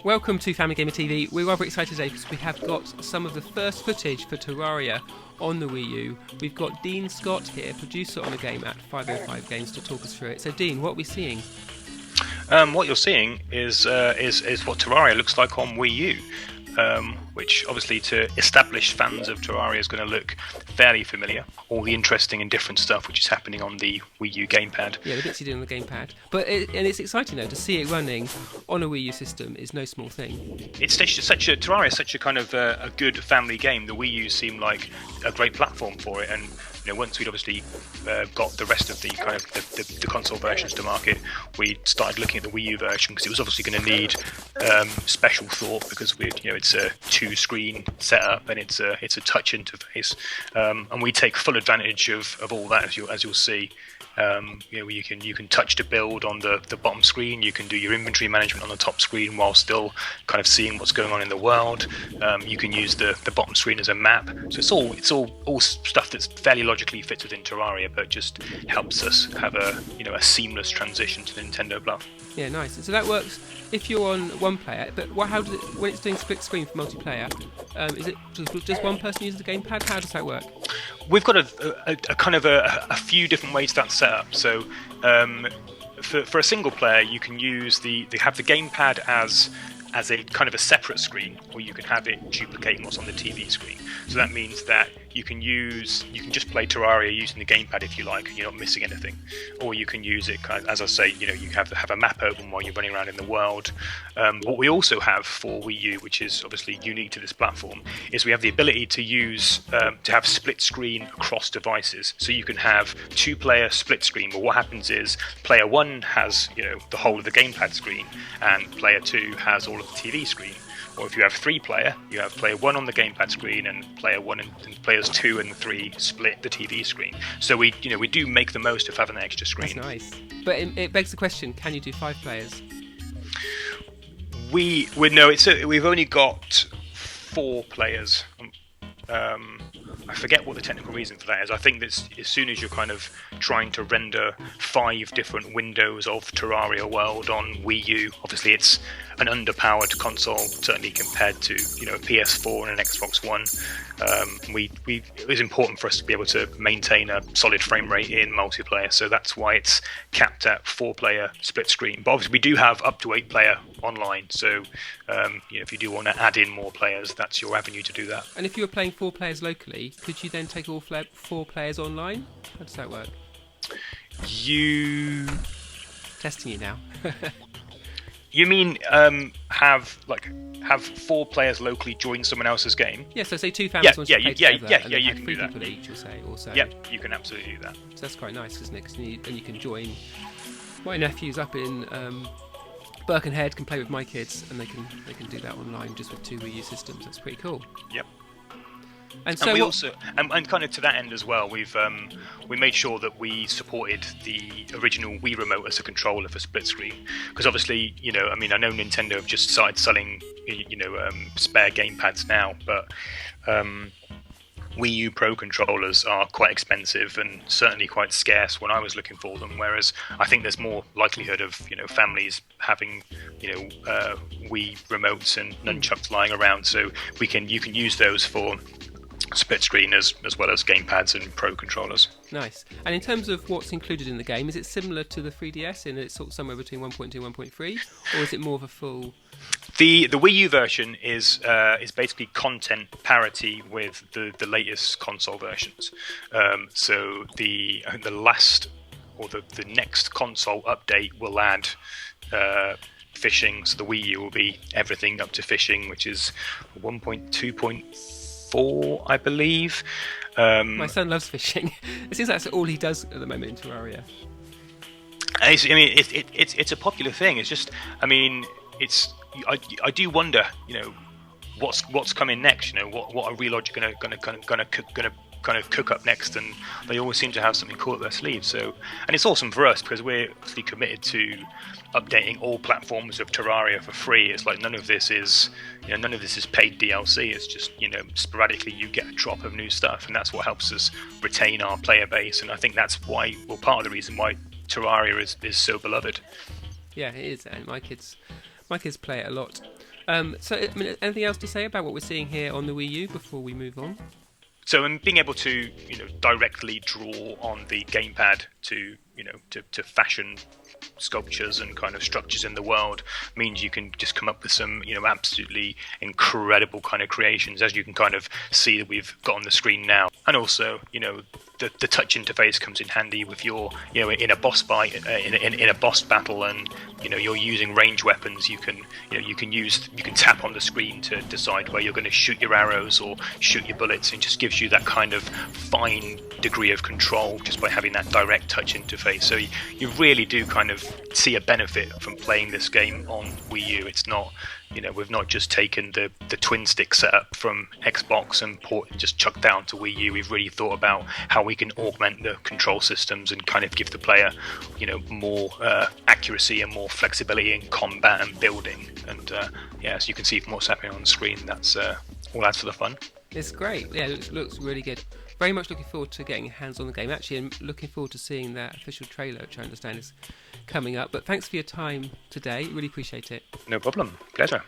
Welcome to Family Gamer TV. We're rather excited today because we have got some of the first footage for Terraria on the Wii U. We've got Dean Scott here, producer on the game at 505 Games, to talk us through it. So Dean, what are we seeing? What you're seeing is what Terraria looks like on Wii U, which obviously to established fans of Terraria is going to look fairly familiar. All the interesting and different stuff which is happening on the Wii U Gamepad. Yeah, the bits you do on the Gamepad. But it's exciting though to see it running on a Wii U system is no small thing. Terraria is such a kind of a good family game. The Wii U seemed like a great platform for it, and once we'd obviously got the rest of the kind of the console versions to market, we started looking at the Wii U version because it was obviously going to need special thought because it's a two-screen setup and it's a touch interface, and we take full advantage of all that as you'll see. You can touch to build on the bottom screen. You can do your inventory management on the top screen while still kind of seeing what's going on in the world. You can use the bottom screen as a map. So it's all stuff that's fairly logically fits within Terraria, but just helps us have a seamless transition to the Nintendo platform. Yeah, nice. So that works if you're on one player, but how does it, when it's doing split screen for multiplayer, is it just one person uses the gamepad? How does that work? We've got a kind of a few different ways that's set up. So for a single player, you can use they have the gamepad as a kind of a separate screen, or you can have it duplicating what's on the TV screen. So that means that you can just play Terraria using the gamepad if you like, and you're not missing anything. Or you can use it kind of, as I say, you have a map open while you're running around in the world. What we also have for Wii U, which is obviously unique to this platform, is we have the ability to use to have split screen across devices. So you can have two-player split screen. But what happens is player one has the whole of the gamepad screen, and player two has all of the TV screen. Or if you have three-player, you have player one on the gamepad screen, and player one and players two and three split the TV screen. So we do make the most of having an extra screen. That's nice. But it begs the question: can you do 5 players? We've only got 4 players. I forget what the technical reason for that is. I think that as soon as you're kind of trying to render 5 different windows of Terraria World on Wii U, obviously it's an underpowered console, certainly compared to a PS4 and an Xbox One. It was important for us to be able to maintain a solid frame rate in multiplayer, so that's why it's capped at 4-player split screen. But obviously we do have up to 8-player online, so if you do want to add in more players, that's your avenue to do that. And if you were playing 4 players locally, could you then take all 4 players online? How does that work? Testing you now. You mean have 4 players locally join someone else's game? Yeah, so say 2 families want to play together, you can do that. 3 people each, or say. Yep, you can absolutely do that. So that's quite nice, isn't it? Cause you can join. My nephew's up in Birkenhead can play with my kids, and they can do that online just with 2 Wii U systems. That's pretty cool. Yep. And so we also, and kind of to that end as well, we made sure that we supported the original Wii remote as a controller for split screen, because obviously, I know Nintendo have just started selling, spare gamepads now, but Wii U Pro controllers are quite expensive and certainly quite scarce when I was looking for them. Whereas I think there's more likelihood of families having Wii remotes and nunchucks lying around, so you can use those for split screen as well as gamepads and Pro controllers. Nice. And in terms of what's included in the game, is it similar to the 3DS in it's sort of somewhere between 1.2 and 1.3, or is it more of a full? The Wii U version is basically content parity with the latest console versions. So the last or the next console update will add fishing. So the Wii U will be everything up to fishing, which is 1.2.4, I believe. My son loves fishing. It seems that's all he does at the moment in Terraria. It's a popular thing. It's just, I do wonder, what's coming next. What are Relogic gonna kind of cook up next, and they always seem to have something cool up their sleeves. So, and it's awesome for us because we're obviously committed to updating all platforms of Terraria for free. It's like none of this is paid DLC. It's just sporadically you get a drop of new stuff, and that's what helps us retain our player base. And I think that's why, well, part of the reason why Terraria is so beloved. Yeah, it is, and my kids play it a lot. So, I mean, anything else to say about what we're seeing here on the Wii U before we move on? So, being able to, directly draw on the gamepad to, to fashion sculptures and kind of structures in the world means you can just come up with some, absolutely incredible kind of creations, as you can kind of see that we've got on the screen now. And also, the touch interface comes in handy with your, in a boss fight, in a boss battle, and you're using range weapons. You can tap on the screen to decide where you're going to shoot your arrows or shoot your bullets, and just gives you that kind of fine degree of control just by having that direct touch interface. So you really do kind of see a benefit from playing this game on Wii U. It's not, we've not just taken the twin stick setup from Xbox and just chucked down to Wii U. We've really thought about how we can augment the control systems and kind of give the player, more accuracy and more flexibility in combat and building. And as you can see from what's happening on the screen, that's all adds for the fun. It's great. Yeah, it looks really good. Very much looking forward to getting hands on the game. Actually, I'm looking forward to seeing that official trailer, which I understand is coming up. But thanks for your time today. Really appreciate it. No problem. Pleasure.